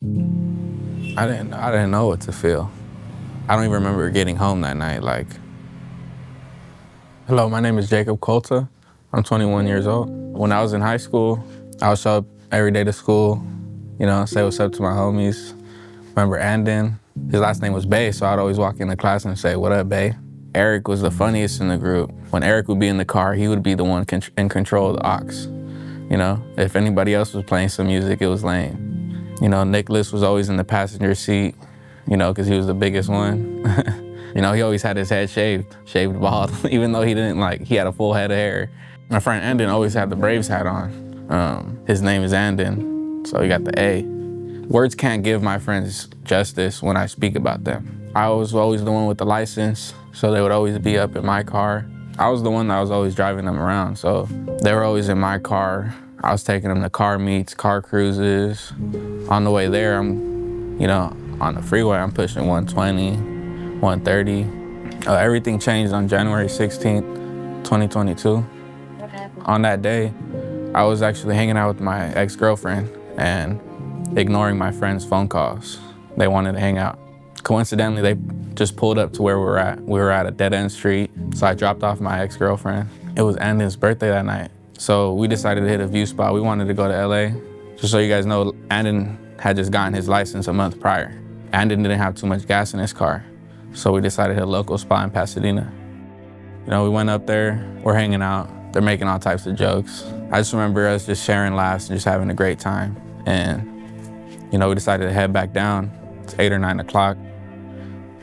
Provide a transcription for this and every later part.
I didn't know what to feel. I don't even remember getting home that night. Like, hello, my name is Jacob Kolta. I'm 21 years old. When I was in high school, I would show up every day to school, say what's up to my homies. Remember Andon? His last name was Bay, so I'd always walk into class and say, "What up, Bay?" Eric was the funniest in the group. When Eric would be in the car, he would be the one in control of the aux. If anybody else was playing some music, it was lame. Nicholas was always in the passenger seat, because he was the biggest one. He always had his head shaved bald, even though he had a full head of hair. My friend Andon always had the Braves hat on. His name is Andon, so he got the A. Words can't give my friends justice when I speak about them. I was always the one with the license, so they would always be up in my car. I was the one that was always driving them around, so they were always in my car. I was taking them to car meets, car cruises. On the way there, I'm, on the freeway, I'm pushing 120, 130. Everything changed on January 16th, 2022. On that day, I was actually hanging out with my ex-girlfriend and ignoring my friends' phone calls. They wanted to hang out. Coincidentally, they just pulled up to where we were at. We were at a dead-end street, so I dropped off my ex-girlfriend. It was Andon's birthday that night, so we decided to hit a view spot. We wanted to go to LA. Just so you guys know, Andon had just gotten his license a month prior. Andon didn't have too much gas in his car, so we decided to hit a local spot in Pasadena. We went up there, we're hanging out. They're making all types of jokes. I just remember us just sharing laughs and just having a great time. And, we decided to head back down. It's 8 or 9 o'clock.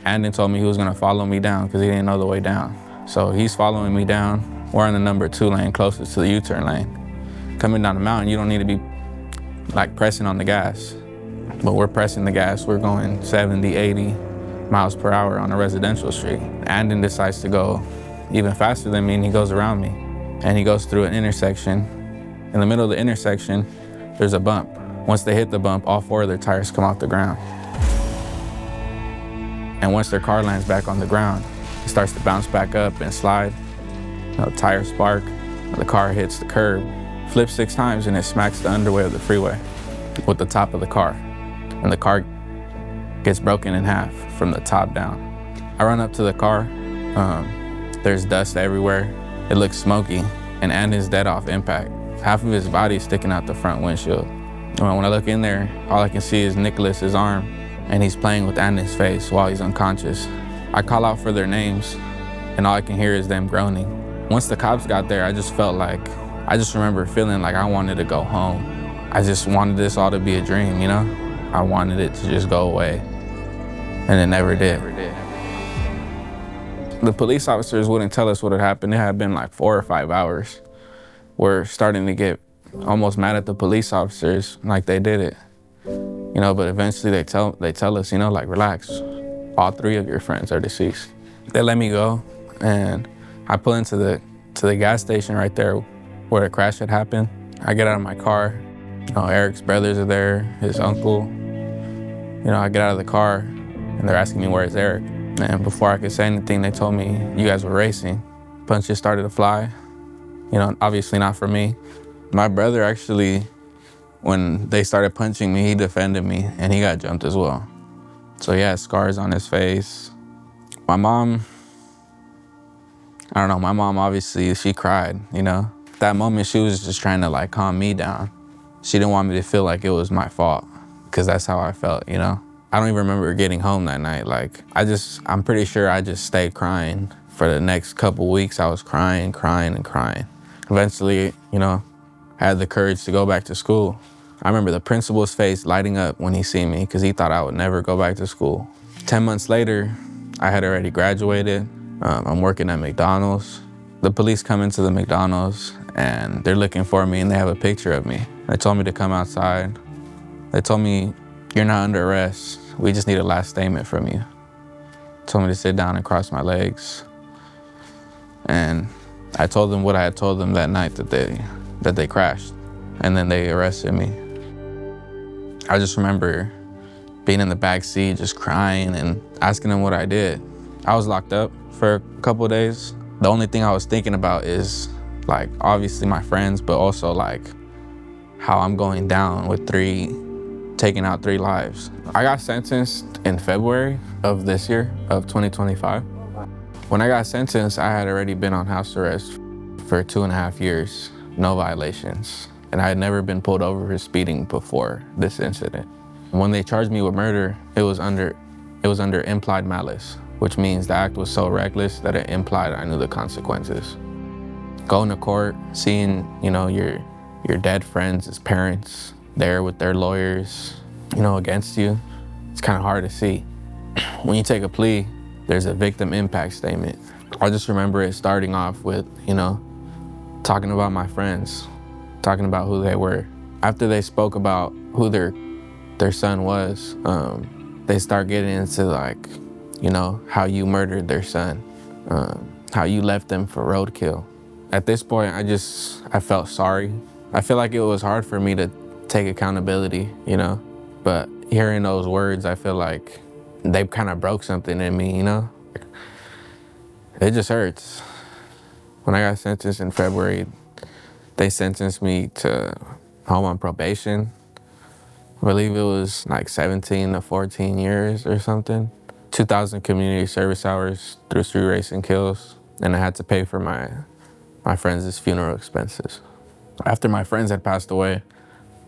Andon told me he was gonna follow me down because he didn't know the way down. So he's following me down. We're in the number 2 lane closest to the U-turn lane. Coming down the mountain, you don't need to be pressing on the gas. But we're pressing the gas. We're going 70, 80 miles per hour on a residential street. Andon decides to go even faster than me, and he goes around me. And he goes through an intersection. In the middle of the intersection, there's a bump. Once they hit the bump, all 4 of their tires come off the ground. And once their car lands back on the ground, it starts to bounce back up and slide. Tires spark, the car hits the curb, flips 6 times, and it smacks the underway of the freeway with the top of the car. And the car gets broken in half from the top down. I run up to the car. There's dust everywhere. It looks smoky, and Andon's dead off impact. Half of his body is sticking out the front windshield. When I look in there, all I can see is Nicholas's arm, and he's playing with Andon's face while he's unconscious. I call out for their names, and all I can hear is them groaning. Once the cops got there, I just remember feeling like I wanted to go home. I just wanted this all to be a dream, I wanted it to just go away, and it never did. The police officers wouldn't tell us what had happened. It had been 4 or 5 hours. We're starting to get almost mad at the police officers, like they did it. But eventually they tell us, relax. All 3 of your friends are deceased. They let me go, and I pull into the gas station right there where the crash had happened. I get out of my car. Eric's brothers are there, his uncle. I get out of the car, and they're asking me, "Where's Eric?" And before I could say anything, they told me, "You guys were racing." Punches started to fly. Obviously not for me. My brother actually, when they started punching me, he defended me, and he got jumped as well. So he had scars on his face. My mom, I don't know, my mom obviously, she cried, That moment, she was just trying to calm me down. She didn't want me to feel like it was my fault, because that's how I felt, I don't even remember getting home that night. I'm pretty sure I just stayed crying. For the next couple weeks, I was crying. Eventually, I had the courage to go back to school. I remember the principal's face lighting up when he seen me, because he thought I would never go back to school. 10 months later, I had already graduated. I'm working at McDonald's. The police come into the McDonald's, and they're looking for me, and they have a picture of me. They told me to come outside. They told me, "You're not under arrest. We just need a last statement from you." Told me to sit down and cross my legs. And I told them what I had told them that night, that they crashed. And then they arrested me. I just remember being in the back seat, just crying and asking them what I did. I was locked up for a couple of days. The only thing I was thinking about is obviously my friends, but also how I'm going down with taking out 3 lives. I got sentenced in February of this year, of 2025. When I got sentenced, I had already been on house arrest for 2.5 years, no violations. And I had never been pulled over for speeding before this incident. When they charged me with murder, it was under implied malice, which means the act was so reckless that it implied I knew the consequences. Going to court, seeing, your dead friends' parents there with their lawyers, against you, it's kind of hard to see. When you take a plea, there's a victim impact statement. I just remember it starting off with, talking about my friends, talking about who they were. After they spoke about who their son was, they start getting into like, how you murdered their son, how you left them for roadkill. At this point, I felt sorry. I feel like it was hard for me to take accountability, but hearing those words, I feel like they kind of broke something in me, It just hurts. When I got sentenced in February, they sentenced me to home on probation. I believe it was like 17 to 14 years or something. 2,000 community service hours through street racing kills, and I had to pay for my friends' funeral expenses. After my friends had passed away,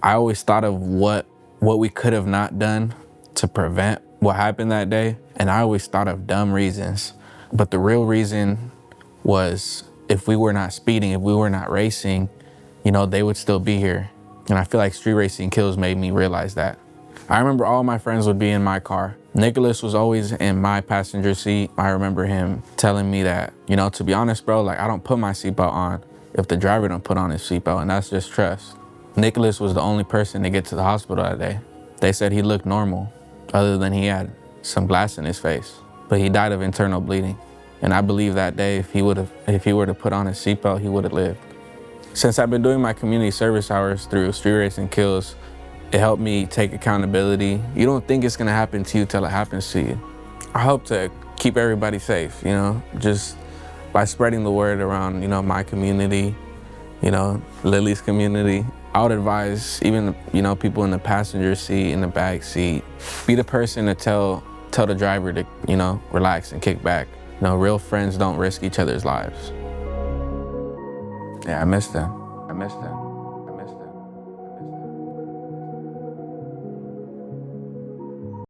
I always thought of what we could have not done to prevent what happened that day, and I always thought of dumb reasons. But the real reason was if we were not speeding, if we were not racing, they would still be here. And I feel like street racing kills made me realize that. I remember all my friends would be in my car. Nicholas was always in my passenger seat. I remember him telling me that, to be honest, bro, like I don't put my seatbelt on if the driver don't put on his seatbelt, and that's just trust. Nicholas was the only person to get to the hospital that day. They said he looked normal, other than he had some glass in his face, but he died of internal bleeding. And I believe that day, if he were to put on his seatbelt, he would have lived. Since I've been doing my community service hours through street racing kills, it helped me take accountability. You don't think it's gonna happen to you till it happens to you. I hope to keep everybody safe, just by spreading the word around, my community, Lily's community. I would advise even, people in the passenger seat, in the back seat, be the person to tell the driver to, relax and kick back. Real friends don't risk each other's lives. Yeah, I miss them.